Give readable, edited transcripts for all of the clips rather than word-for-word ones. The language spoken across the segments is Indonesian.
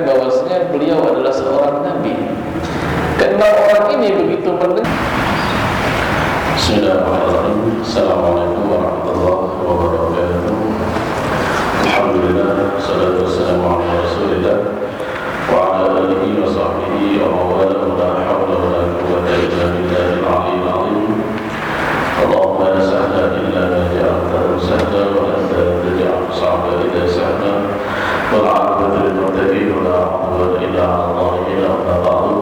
bahwasanya beliau adalah seorang nabi. Karena orang ini begitu mendengar. Bismillahirrahmanirrahim. Assalamualaikum warahmatullahi wabarakatuh. Alhamdulillah, salatu wassalamu ala Rasulillah wa ala alihi wa sahbihi wa mawala la hawla wa la quwwata illa billahil aliyyil azim. Allahumma la sahla illa ma ja'altahu sahla wa anta taj'alus sa'ba idza sahla wal 'aqibatu lil muttaqin wa la 'udwana illa 'alal zalimin. Amma ba'du.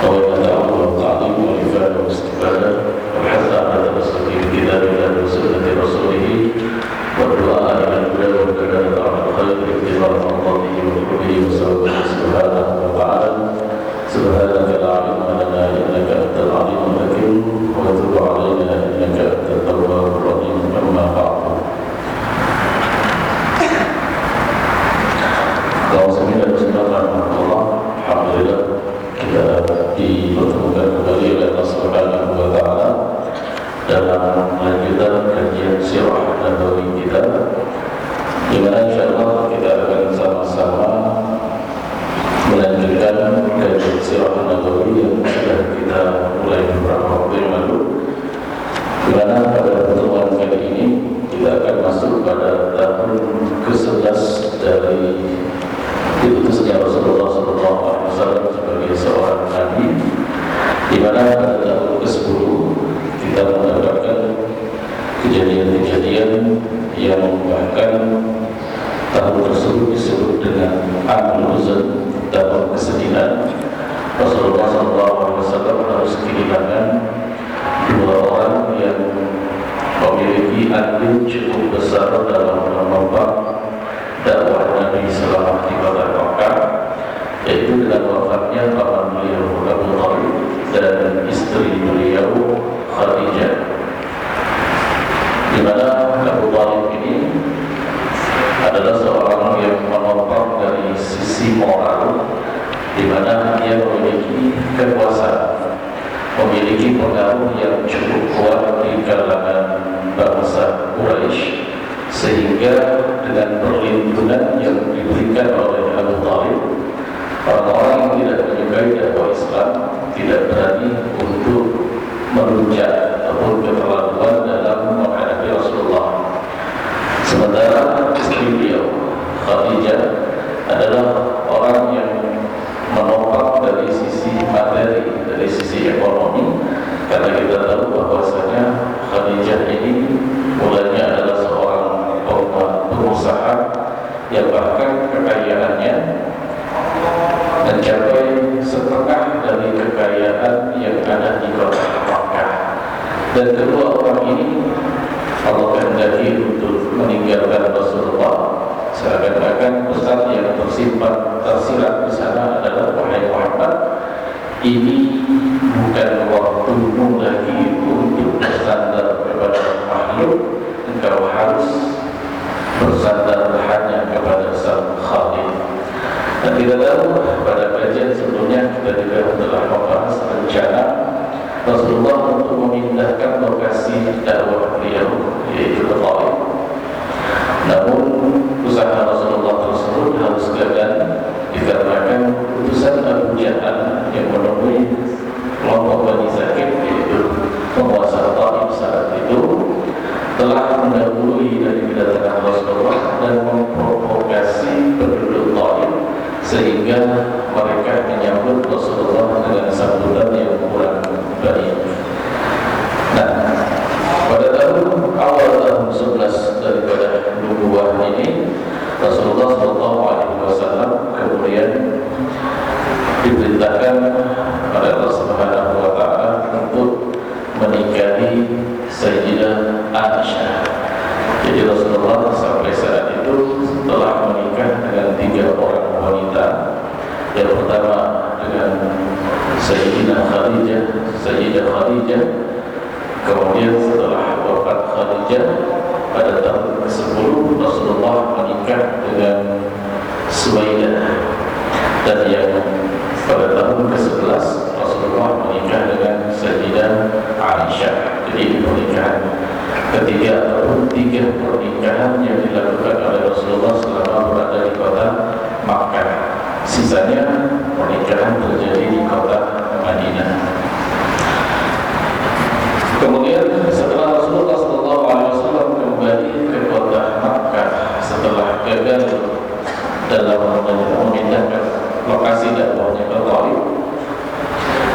Wa ta'awwadu ta'lim wa ifada wa istifada wa hatta ala tasdiq kitabillah wa sunnati rasulih wa du'a ila al-huda wa kadhalika al-khair ittiba' Allah wa ruhi wa subhanahu wa ta'ala. Subhanaka la ilma lana innaka antal alimul hakim wa tub 'alaina innaka antat tawwabur rahim. Amma ba'du. Alhamdulillah kita dipertemukan kembali oleh Allah Subhanahu wa Ta'ala dalam lanjutan kajian sirah nabawi kita, di mana insyaallah kita akan sama-sama melanjutkan kajian sirah nabawi yang sudah kita mulai beberapa waktu yang lalu, di mana pada pertemuan kali ini kita akan masuk pada tahun ke-11 dari diutusnya Rasulullah SAW sebagai seorang nabi, di mana pada tahun ke-10 kita mendapatkan kejadian-kejadian yang bahkan tahun tersebut disebut dengan Amul Huzn, tahun kesedihan. Rasulullah SAW harus kehilangan dua orang yang memiliki andil cukup besar dalam menopang dakwah Nabi selama di kota Makkah, yaitu dengan wafatnya paman beliau Abu Thalib dan istri beliau Khadijah, di mana Abu Thalib ini adalah seorang yang menopang dari sisi moral, di mana dia memiliki kekuasaan, memiliki pengaruh yang cukup kuat di kalangan bangsa Quraisy, sehingga dengan perlindungan yang diberikan oleh Abu Thalib, orang-orang yang tidak menyukai dakwah Islam tidak berani untuk merujak ataupun keterlaluan dalam menghadapi Rasulullah. Sementara istri beliau Khadijah adalah orang yang menopang dari sisi materi, dari sisi ekonomi, karena kita tahu bahwasanya Khadijah ini mulanya adalah seorang pengusaha yang bahkan kekayaannya mencapai setengah dari kekayaan yang ada di kota Makkah. Dan kedua orang ini Allah kehendaki untuk meninggalkan Rasulullah, seakan-akan pesan yang tersirat di sana adalah, wahai Muhammad, ini bukan waktumu lagi untuk bersandar kepada makhluk, engkau harus bersandar hanya kepada sang Khalik. Dan kita tahu pada kajian sebelumnya kita juga telah membahas rencana Rasulullah untuk memindahkan lokasi dakwah beliau, yaitu ke Taif. Namun usaha Rasulullah tersebut harus gagal dikarenakan utusan Abu Jahal yang menemui kelompok Bani Zakif, yaitu penguasa Taif saat itu, telah mendahului dari kedatangan Rasulullah dan memprovokasi penduduk Taif, sehingga mereka menyambut Rasulullah dengan sambutan yang kurang baik. Nah, pada awal tahun 11 daripada nubuwah ini, Rasulullah SAW kemudian diperintahkan oleh Allah Subhanahu wa Ta'ala untuk menikahi Sayyidah Aisyah. Jadi Rasulullah sampai saat itu telah menikah dengan 3 orang wanita. Yang pertama dengan Sayyidah Khadijah. Kemudian setelah wafat Khadijah pada tahun ke-10, Rasulullah menikah dengan Suwaidah. Dan yang pada tahun ke-11 Rasulullah menikah dengan Sayyidah Aisyah. Jadi pernikahan ketiga ataupun 3 pernikahan yang dilakukan oleh Rasulullah selama berada di kota Makkah. sisanya pernikahan terjadi di kota Madinah. Kemudian setelah Rasulullah SAW kembali ke kota Makkah setelah gagal dalam memindahkan lokasi dakwahnya ke Taif,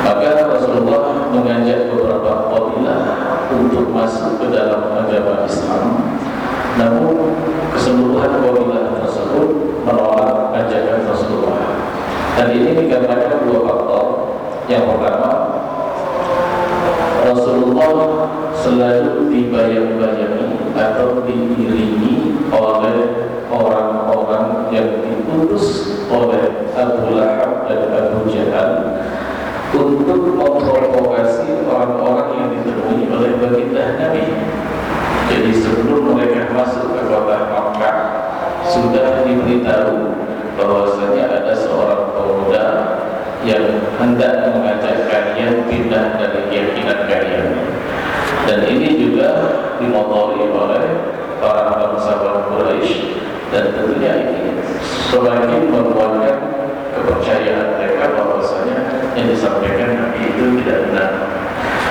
maka Rasulullah mengajak beberapa kabilah untuk masuk ke dalam agama Islam. Namun keseluruhan kabilah tersebut menolak ajakan Rasulullah. Dan ini dikarenakan dua faktor. Yang pertama, Rasulullah selalu dibayang-bayangi atau diiringi oleh orang-orang yang diutus oleh Abu Lahab dan Abu Jahal untuk memprovokasi orang-orang yang ditemui oleh baginda Nabi. Jadi sebelum mereka masuk ke kota Makkah, sudah diberitahu bahwasanya ada seorang pemuda yang hendak mengajak kalian pindah dari keyakinan kalian. Dan ini juga dimotori oleh para bangsawan Quraisy, dan tentunya ini semakin menguatkan kepercayaan mereka bahwasanya yang disampaikan Nabi itu tidak benar.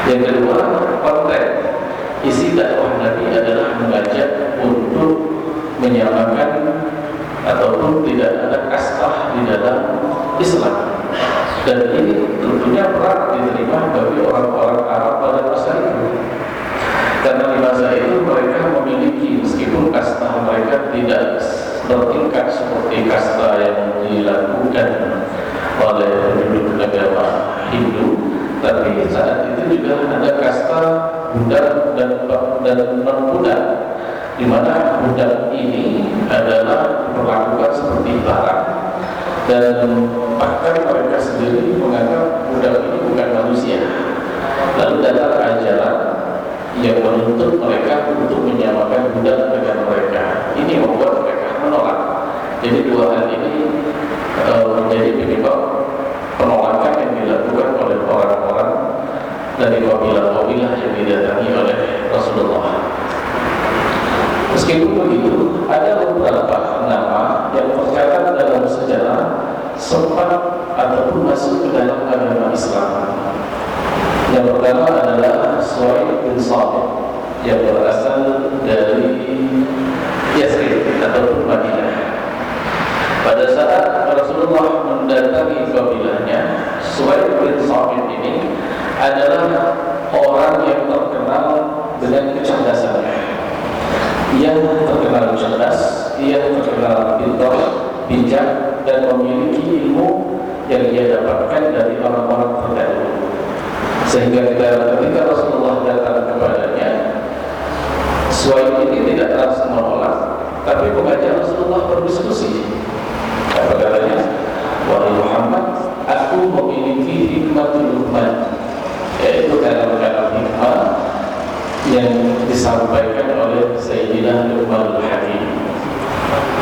Yang kedua, konten isi dakwah Nabi adalah mengajak untuk menyamakan ataupun tidak ada kastah di dalam Islam. Dan ini tentunya berat diterima bagi orang-orang Arab pada masa itu, karena di masa itu mereka memiliki, meskipun kasta mereka tidak bertingkat seperti kasta yang dilakukan oleh penduduk agama Hindu, tapi saat itu juga ada kasta budak dan non-budak, di mana budak ini adalah diperlakukan seperti barang, dan bahkan mereka sendiri menganggap budak ini bukan manusia. Lalu datang ajaran yang menuntut mereka untuk menyamakan budak dengan mereka. Ini membuat mereka menolak. Jadi dua hal ini menjadi penyebab penolakan yang dilakukan oleh orang-orang dari kabilah-kabilah yang didatangi oleh Rasulullah. Meskipun begitu, ada beberapa nama yang tercatat dalam sejarah sempat ataupun masuk ke dalam agama Islam. Yang pertama adalah Suhaib bin Sa'id yang berasal dari Yasrib ataupun Madinah. Pada saat Rasulullah mendatangi kabilahnya, Suhaib bin Sa'id ini adalah orang yang terkenal dengan kecerdasannya. Ia terkenal cerdas, ia terkenal pintar, bijak, dan memiliki ilmu yang ia dapatkan dari orang-orang terdahulu. Sehingga ketika Rasulullah datang kepadanya, Suhaib ini tidak langsung menolak, tapi mengajak Rasulullah berdiskusi. Apa katanya? Wahai Muhammad, aku memiliki hikmatul Luqman, yaitu kalam-kalam hikmah yang disampaikan oleh Sayyidina Luqmanul Hakim.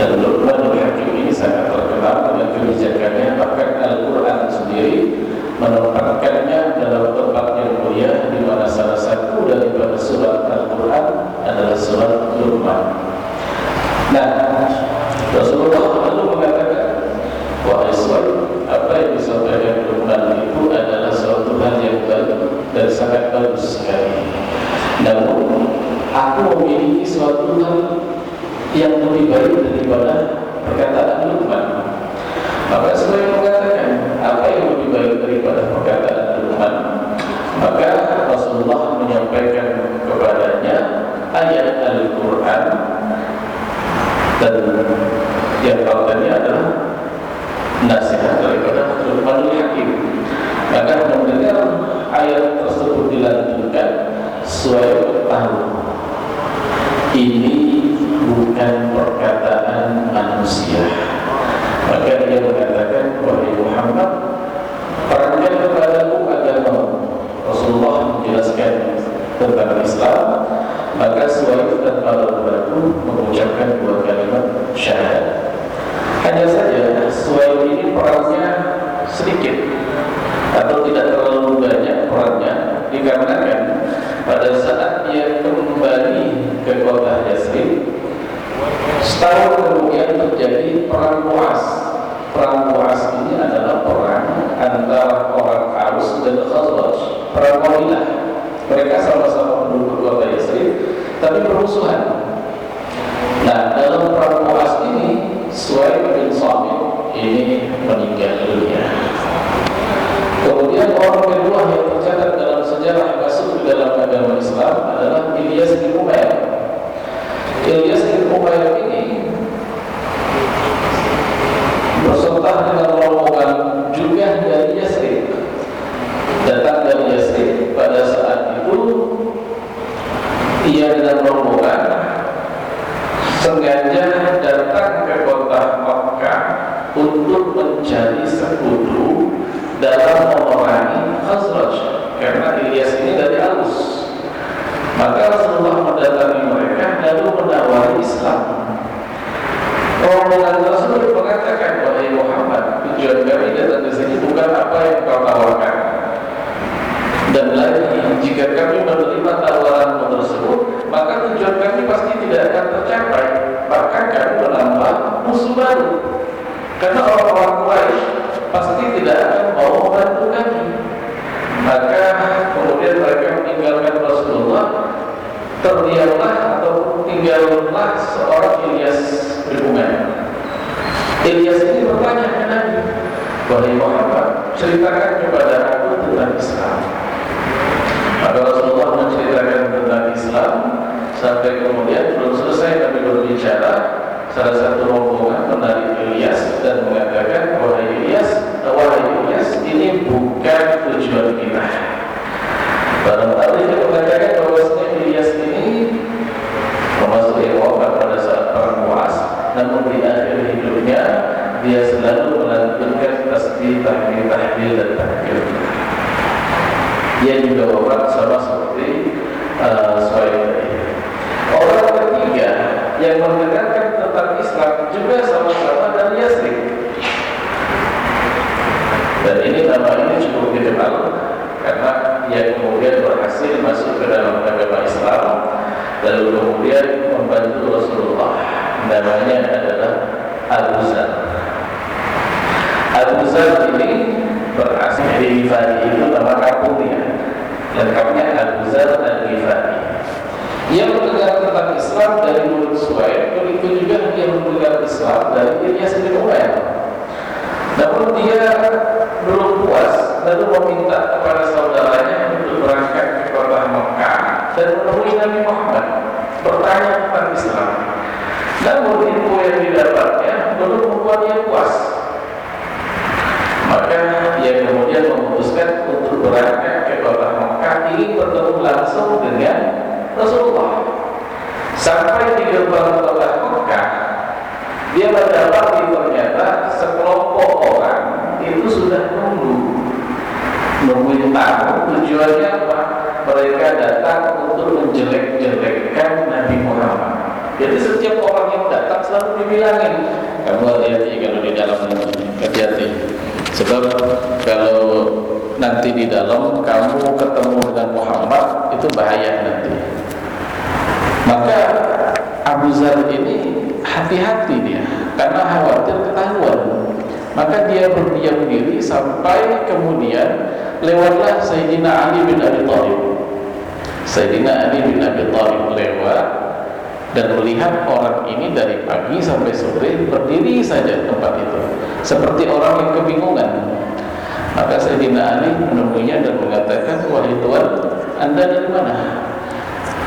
Dan Luqmanul Hakim ini sangat terkenal dengan kebijakannya. Bahkan Al-Quran sendiri menempatkannya dalam tempat yang mulia, di mana salah satu daripada surat Al-Quran adalah surat Luqman. Nah, Rasulullah lalu mengatakan, wahai Suhaib, apa yang disampaikan Luqman itu adalah suatu hal yang baik dan sangat bagus sekali. Namun, aku memiliki suatu hal yang lebih baik daripada perkataan Luqman. Maka Suhaib mengatakan, apa yang lebih baik daripada perkataan Luqman? Maka Rasulullah menyampaikan kepadanya ayat Al-Quran, dan yang katanya adalah nasihat daripada Luqmanul Hakim. Maka mendengar ayat tersebut dilanjutkan, Suhaib tahu ini bukan perkataan manusia. Maka dia mengatakan, wahai Muhammad, terangkan kepadaku agama. Rasulullah menjelaskan tentang Islam. Maka Suhaib tanpa ragu-ragu mengucapkan dua kalimat syahadat. Hanya saja Suhaib ini perannya sedikit atau tidak terlalu banyak perannya, dikarenakan pada saat dia kembali ke kota Yasrib, setahun kemudian terjadi perang Mu'az perang Bu'as ini adalah perang antara orang Aus dan Khazraj, perang qabilah. Mereka sama-sama penduduk kota Yathrib, tapi bermusuhan. Nah, dalam perang Bu'as ini Suhaib bin Thabit ini meninggal dunia. Kemudian orang kedua yang tercatat dalam sejarah masuk ke dalam agama Islam adalah Ilyas bin Umayyah. Ilyas bin Umayyah ini berserta dengan rombongan juga dari Yathrib, datang dari Yathrib. Pada saat itu ia dengan rombongan sengaja datang ke kota Makkah untuk mencari sekutu dalam memerangi Khazraj, karena Ilyas ini dari Aus. Maka Rasulullah mendatangi mereka lalu menawari Islam. Rombongan tersebut mengatakan, wahai Muhammad, tujuan kami datang ke sini bukan apa yang kau tawarkan. Dan lagi, jika kami menerima tawaranmu tersebut, maka tujuan kami pasti tidak akan tercapai. Bahkan kami menambah musuh baru. Karena orang-orang Quraisy pasti tidak akan mau membantu kami. Maka kemudian mereka meninggalkan Rasulullah. Terdiamlah atau tinggallah seorang Ilyas bin Umayyah. Ilyas ini bertanya ke Nabi, wahai Muhammad, ceritakan kepada aku tentang Islam. Maka Rasulullah menceritakan tentang Islam sampai kemudian belum selesai Nabi berbicara, salah satu rombongan menarik Ilyas dan mengatakan, wahai Ilyas, ini bukan tujuan kita. Barangkali dia mengatakan bahwasanya Ilyas ini termasuk yang wafat pada saat perang Bu'as, namun di akhir hidupnya dia selalu melantunkan tasbih, tahmid, tahlil dan takbir. Dia juga wafat sama seperti Suhaib. Orang ketiga yang mendengarkan tentang Islam juga sama-sama dari Yathrib. Dan ini nama ini cukup dikenal karena ia kemudian berhasil masuk ke dalam agama Islam, lalu kemudian membantu Rasulullah. Namanya adalah Abu Zar. Abu Zar ini berasal dari Ghifari, itu nama kampungnya. Lengkapnya Abu Zar al-Ghifari. Ia mendengar tentang Islam dari mulut Suhaib, begitu juga dia mendengar Islam dari Ilyas bin Umayyah. Namun dia belum puas, lalu meminta kepada saudaranya untuk berangkat ke kota Mekah dan menemui Nabi Muhammad, bertanya tentang Islam. Namun info yang didapatnya belum membuatnya puas. Maka dia kemudian memutuskan untuk berangkat ke kota Mekah, ingin bertemu langsung dengan Rasulullah. Sampai di gerbang kota Mekah, dia mendapati ternyata sekelompok orang itu sudah nungguin tamu. Tujuannya apa? Mereka datang untuk menjelek-jelekkan Nabi Muhammad. Jadi setiap orang yang datang selalu dibilangin, kamu hati-hati kalau di dalam nanti, hati-hati. Sebab kalau nanti di dalam kamu ketemu dengan Muhammad, itu bahaya nanti. Maka Abu Zar ini hati-hati dia, karena khawatir ketahuan. Maka dia berdiam diri sampai kemudian lewatlah Sayyidina Ali bin Abi Thalib. Sayyidina Ali bin Abi Thalib lewat dan melihat orang ini dari pagi sampai sore berdiri saja di tempat itu, seperti orang yang kebingungan. Maka Sayyidina Ali menemuinya dan mengatakan, wahai Tuan, Anda dari mana?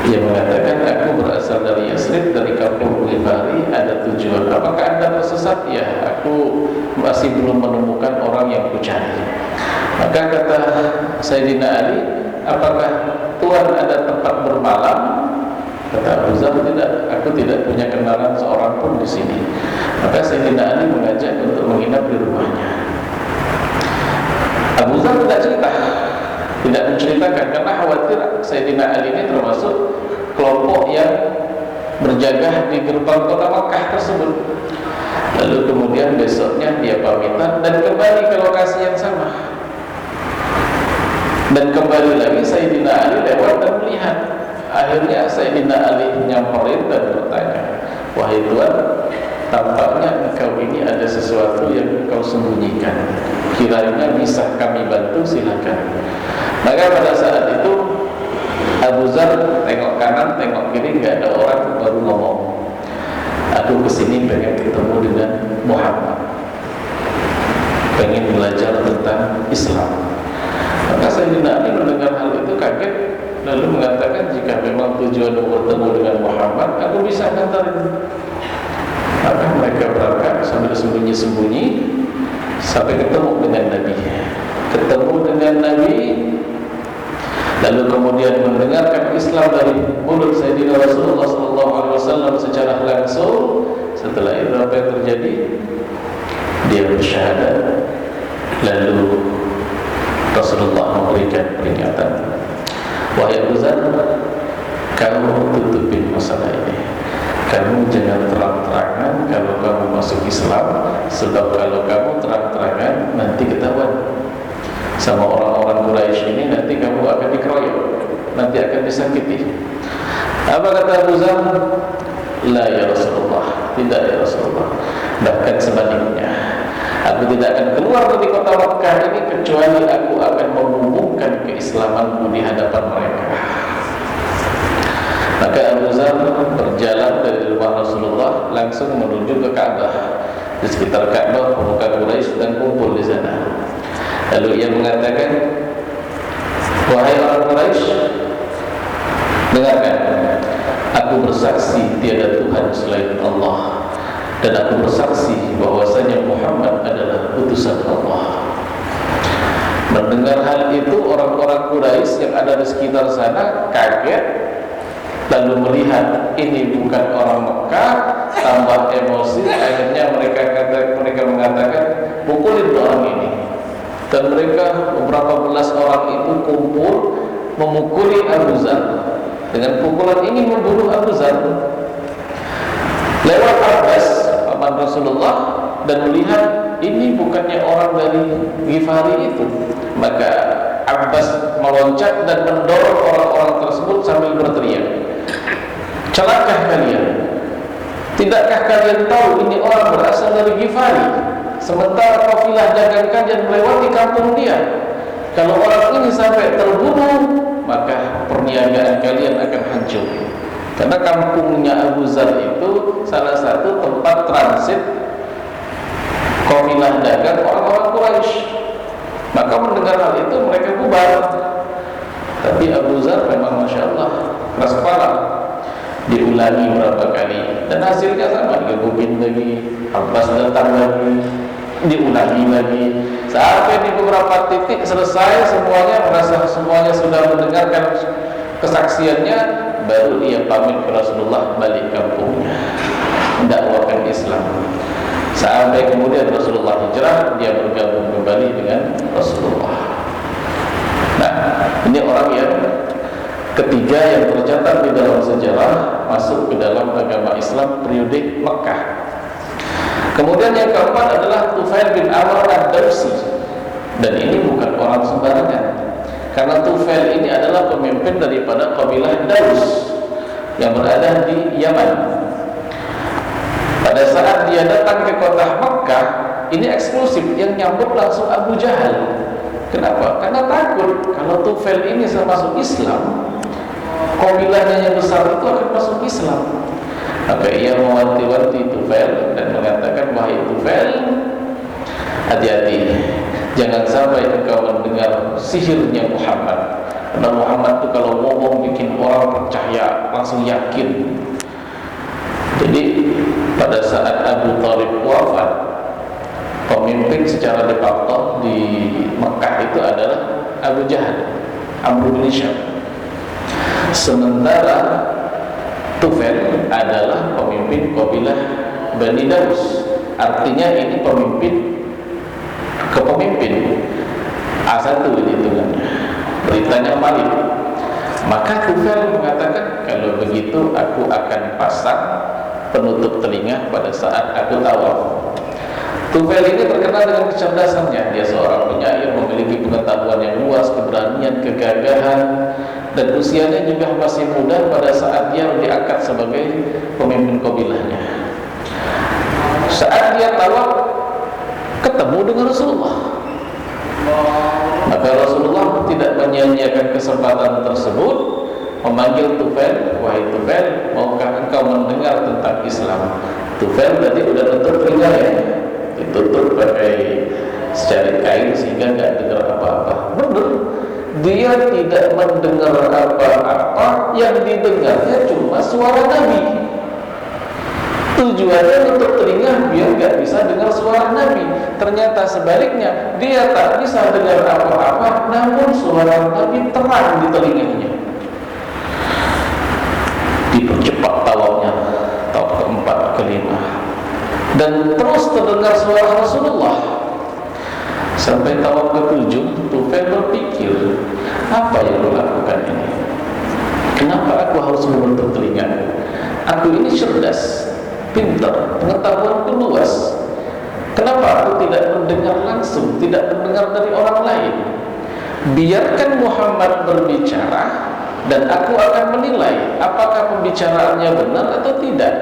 Ia mengatakan, aku berasal dari Yathrib, dari kampung Ghifari. Ada tujuan. Apakah Anda tersesat? Ya, aku masih belum menemukan orang yang kucari. Maka kata Sayyidina Ali, apakah Tuan ada tempat bermalam? Kata Abu Zar, tidak, aku tidak punya kenalan seorang pun di sini. Maka Sayyidina Ali mengajak untuk menginap di rumahnya. Abu Zar tidak menceritakan karena khawatir Sayyidina Ali ini termasuk kelompok yang berjaga di gerbang kota Makkah tersebut. Lalu kemudian besoknya dia pamitan dan kembali ke lokasi yang sama. Dan kembali lagi Sayyidina Ali lewat dan melihat. Akhirnya Sayyidina Ali nyamperin dan bertanya, wahai Tuan, tampaknya engkau ini ada sesuatu yang engkau sembunyikan. Kiranya bisa kami bantu, silakan. Maka pada saat itu Abu Zar tengok kanan, tengok kiri, nggak ada orang, baru ngomong, aku kesini pengen ketemu dengan Muhammad, pengen belajar tentang Islam. Maka Sayyidina Ali mendengar hal itu kaget, lalu mengatakan, jika memang tujuan bertemu dengan Muhammad, aku bisa ngantarin. Maka mereka berangkat sambil sembunyi-sembunyi sampai ketemu dengan Nabi. Ketemu dengan Nabi, lalu kemudian mendengarkan Islam dari mulut Sayyidina Rasulullah SAW secara langsung. Setelah itu apa yang terjadi? Dia bersyahadat. Lalu Rasulullah memberikan peringatan, wahai Abu Zar, kamu tutupin masalah ini. Kamu jangan terang-terangan kalau kamu masuk Islam, sebab kalau kamu terang-terangan nanti ketahuan sama orang-orang Quraisy ini, nanti kamu akan dikeroyok, nanti akan disakiti. Apa kata Abu Zar? La ya Rasulullah, tidak ya Rasulullah, bahkan sebaliknya, aku tidak akan keluar dari kota Makkah ini kecuali aku akan mengumumkan keislamanku di hadapan mereka. Maka Abu Zar berjalan dari rumah Rasulullah langsung menuju ke Ka'bah. Di sekitar Ka'bah pemuka Quraisy sedang kumpul di sana. Lalu ia mengatakan, wahai orang Quraisy, dengarkan, aku bersaksi tiada Tuhan selain Allah, dan aku bersaksi bahwasanya Muhammad adalah utusan Allah. Mendengar hal itu, orang-orang Quraisy yang ada di sekitar sana kaget, lalu melihat ini bukan orang Mekah, tambah emosi. Akhirnya mereka mengatakan, pukulin orang ini. Dan mereka, beberapa belas orang itu kumpul memukuli Abu Zar. Dengan pukulan ini membunuh Abu Zar. Lewat Abbas, paman Rasulullah, dan melihat ini bukannya orang dari Ghifari itu. Maka Abbas meloncat dan mendorong orang-orang tersebut sambil berteriak, celakah kalian? Tidakkah kalian tahu ini orang berasal dari Ghifari, sementara kafilah dagang kalian melewati kampung dia? Kalau orang ini sampai terbunuh, maka perniagaan kalian akan hancur. Karena kampungnya Abu Zar itu salah satu tempat transit kafilah dagang orang-orang Quraisy. Maka mendengar hal itu mereka bubar. Tapi Abu Zar memang Masya Allah keras kepala. Diulangi berapa kali dan hasilnya sama, digebukin lagi, Abbas datang lagi, diulangi lagi, sampai di beberapa titik selesai semuanya, merasa semuanya sudah mendengarkan kesaksiannya, baru dia pamit ke Rasulullah balik kampungnya mendakwakan Islam. Sampai kemudian Rasulullah hijrah, dia bergabung kembali dengan Rasulullah. Nah, ini orang yang ketiga yang tercatat di dalam sejarah masuk ke dalam agama Islam periode Mekah. Kemudian yang keempat adalah Tufail bin Amr ad-Dawsi. Dan ini bukan orang sembarangan, karena Tufail ini adalah pemimpin daripada kabilah Daus yang berada di Yaman. Pada saat dia datang ke kota Mekah, ini eksklusif, yang nyambut langsung Abu Jahal. Kenapa? Karena takut kalau Tufail ini masuk Islam, kabilahnya yang besar itu akan masuk Islam. Maka ia mewanti-wanti Tufail dan mengatakan, wahai Tufail, hati-hati, jangan sampai engkau mendengar sihirnya Muhammad. Karena Muhammad itu kalau ngomong bikin orang percaya, langsung yakin. Jadi pada saat Abu Thalib wafat, pemimpin secara de facto di Mekah itu adalah Abu Jahal, Amr bin Hisham. Sementara Tufail adalah pemimpin kabilah Bani Daus. Artinya ini pemimpin kepemimpin A1 ini hitungannya, beritanya valid. Maka Tufail mengatakan, kalau begitu aku akan pasang penutup telinga pada saat aku tawaf. Tufail ini terkenal dengan kecerdasannya. Dia seorang penyair, memiliki pengetahuan yang luas, keberanian, kegagahan, dan usianya juga masih muda pada saat dia diangkat sebagai pemimpin kabilahnya. saat dia tawaf ketemu dengan Rasulullah. Maka Rasulullah tidak menyia-nyiakan kesempatan tersebut, memanggil Tufail, wahai Tufail, maukah engkau mendengar tentang Islam? Tufail tadi udah tutup telinga ya, ditutup pakai secari kain sehingga nggak dengar apa-apa. Benar, dia tidak mendengar apa-apa, yang didengarnya cuma suara Nabi. Tujuannya nutup telinga biar nggak bisa dengar suara Nabi. Ternyata sebaliknya, dia tak bisa dengar apa-apa, namun suara Nabi terang di telinganya. Dipercepat tawafnya, tawaf keempat, kelima, dan terus terdengar suara Rasulullah sampai tawaf ketujuh. Tufail berpikir, apa yang kulakukan ini? Kenapa aku harus menutup telinga? Aku ini cerdas, pintar, pengetahuanku luas. Kenapa aku tidak mendengar langsung, tidak mendengar dari orang lain? Biarkan Muhammad berbicara dan aku akan menilai apakah pembicaraannya benar atau tidak.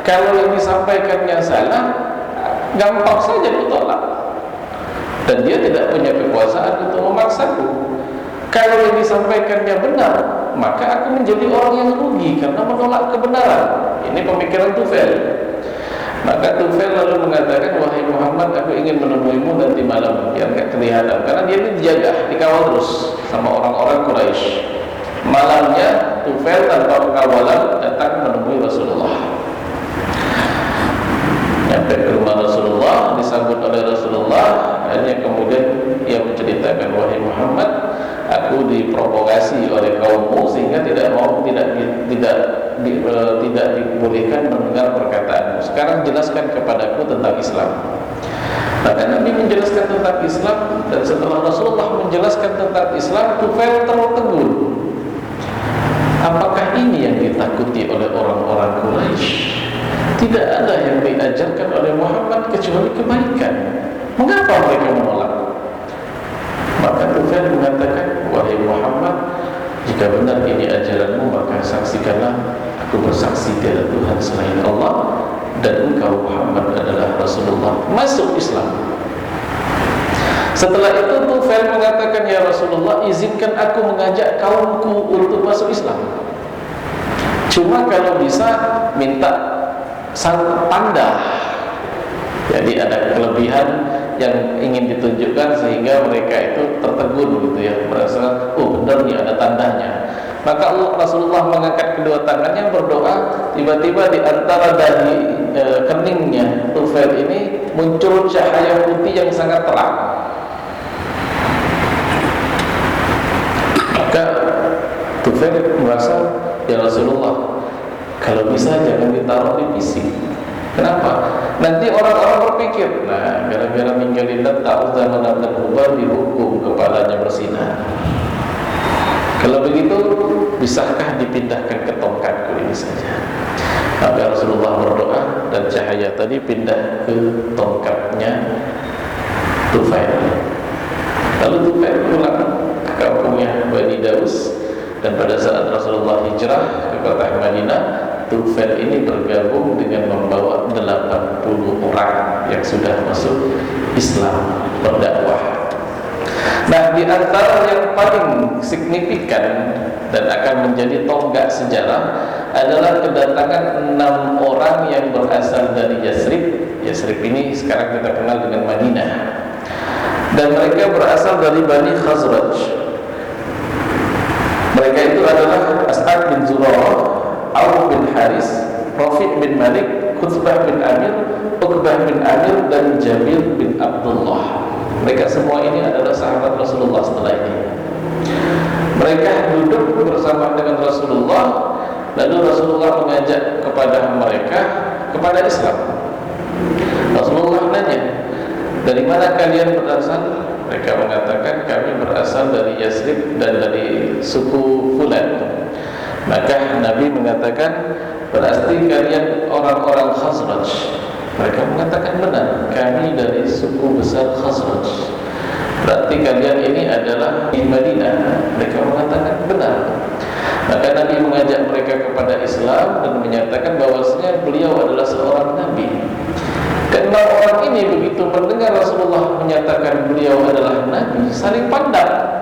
Kalau yang disampaikannya salah, gampang saja ditolak, dan dia tidak punya kekuasaan untuk memaksaku. Kalau yang disampaikannya benar, maka aku menjadi orang yang rugi karena menolak kebenaran. Ini pemikiran Tufail. Maka Tufail lalu mengatakan, wahai Muhammad, aku ingin menemuimu nanti malam biar gak kelihatan, karena dia ini dijaga, dikawal terus sama orang-orang Quraisy. Malamnya Tufail tanpa pengawalan datang menemui Rasulullah. Sampai ke rumah Rasulullah, disambut oleh Rasulullah. Hanya kemudian ia menceritakan, wahai Muhammad, aku diprovokasi oleh kaummu sehingga tidak dibolehkan mendengar perkataanmu. Sekarang jelaskan kepadaku tentang Islam. Maka Nabi menjelaskan tentang Islam, dan setelah Rasulullah menjelaskan tentang Islam, Tufail tertegun. Apakah ini yang ditakuti oleh orang-orang Quraisy? Tidak ada yang diajarkan oleh Muhammad kecuali kebaikan. Mengapa mereka menolak? Maka Tufail mengatakan, wahai Muhammad, jika benar ini ajaranmu, maka saksikanlah aku bersaksi tiada Tuhan selain Allah, dan engkau Muhammad adalah Rasulullah. Masuk Islam. Setelah itu Tufail mengatakan, ya Rasulullah, izinkan aku mengajak kaumku untuk masuk Islam. Cuma kalau bisa minta sang tanda. Jadi ada kelebihan yang ingin ditunjukkan sehingga mereka itu tertegun gitu ya, merasa oh benar nih ada tandanya. Maka Rasulullah mengangkat kedua tangannya berdoa, tiba-tiba di antara dahi keningnya Tufail ini muncul cahaya putih yang sangat terang. Maka Tufail merasa, ya Rasulullah, kalau bisa jangan ditaruh di pisik. Kenapa? Nanti orang-orang berpikir, nah gara-gara ninggalin tak zaman dan Ubay dihukum kepalanya bersinar. Kalau begitu, bisakah dipindahkan ke tongkatku ini saja? Maka Rasulullah berdoa dan cahaya tadi pindah ke tongkatnya Tufail. Lalu Tufail pulang ke kampungnya Bani Daus, dan pada saat Rasulullah hijrah ke kota Madinah, Tufail ini bergabung dengan membawa 80 orang yang sudah masuk Islam, berdakwah. Nah, di antara yang paling signifikan dan akan menjadi tonggak sejarah adalah kedatangan 6 orang yang berasal dari Yasrib. Yasrib ini sekarang kita kenal dengan Madinah. Dan mereka berasal dari Bani Khazraj. Mereka itu adalah As'ad bin Zurarah, Auf bin Haris, Rafi' bin Malik, Qutbah bin Amir, Uqbah bin Amir, dan Jabir bin Abdullah. Mereka semua ini adalah sahabat Rasulullah setelah ini. Mereka duduk bersama dengan Rasulullah, lalu Rasulullah mengajak kepada mereka kepada Islam. Rasulullah nanya, dari mana kalian berasal? Mereka mengatakan, kami berasal dari Yasrib dan dari suku Fulan. Maka Nabi mengatakan, berarti kalian orang-orang Khazraj. Mereka mengatakan, benar, kami dari suku besar Khazraj. Berarti kalian ini adalah di Madinah. Mereka mengatakan, benar. Maka Nabi mengajak mereka kepada Islam dan menyatakan bahwasanya beliau adalah seorang Nabi. orang ini begitu mendengar Rasulullah menyatakan beliau adalah Nabi, saling pandang.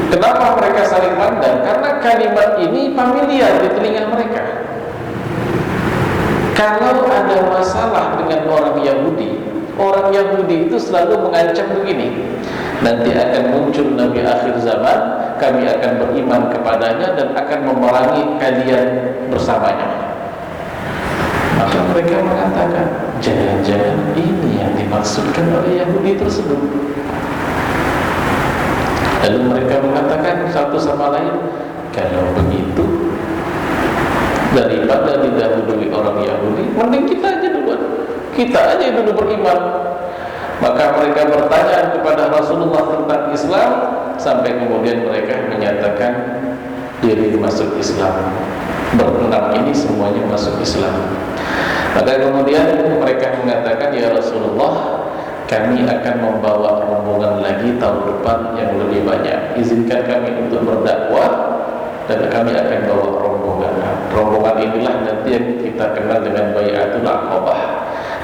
Kenapa mereka saling pandang? Karena kalimat ini familiar di telinga mereka. Kalau ada masalah dengan orang Yahudi itu selalu mengancam begini, nanti akan muncul Nabi akhir zaman, kami akan beriman kepadanya dan akan memerangi kalian bersamanya. Maka mereka mengatakan, jangan-jangan ini yang dimaksudkan oleh Yahudi tersebut. Lalu mereka mengatakan satu sama lain, kalau begitu daripada didahului orang Yahudi, mending kita aja dulu beriman. Maka mereka bertanya kepada Rasulullah tentang Islam, sampai kemudian mereka menyatakan diri masuk Islam. Berenam ini semuanya masuk Islam. Maka kemudian mereka mengatakan, ya Rasulullah, kami akan membawa rombongan lagi tahun depan yang lebih banyak. Izinkan kami untuk berdakwah dan kami akan bawa rombongan. Rombongan inilah nanti yang kita kenal dengan Bai'atul Aqabah,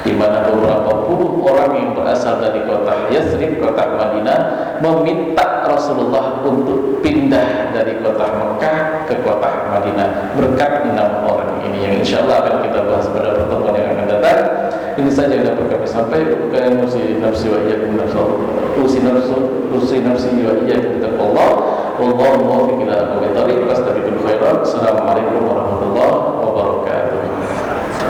di mana beberapa puluh orang yang berasal dari kota Yathrib, kota Madinah, meminta Rasulullah untuk pindah dari kota Mekah ke kota Madinah berkat 6 orang ini, yang insyaallah akan kita bahas pada pertemuan yang akan datang. Ini saja yang dapat kami sampaikan. Bukan usi nafsi wa iyyakum usi nafsi wa iyyakum taqwallah. Wallahu muwaffiq ila aqwamit thoriq. Assalamualaikum warahmatullahi wabarakatuh.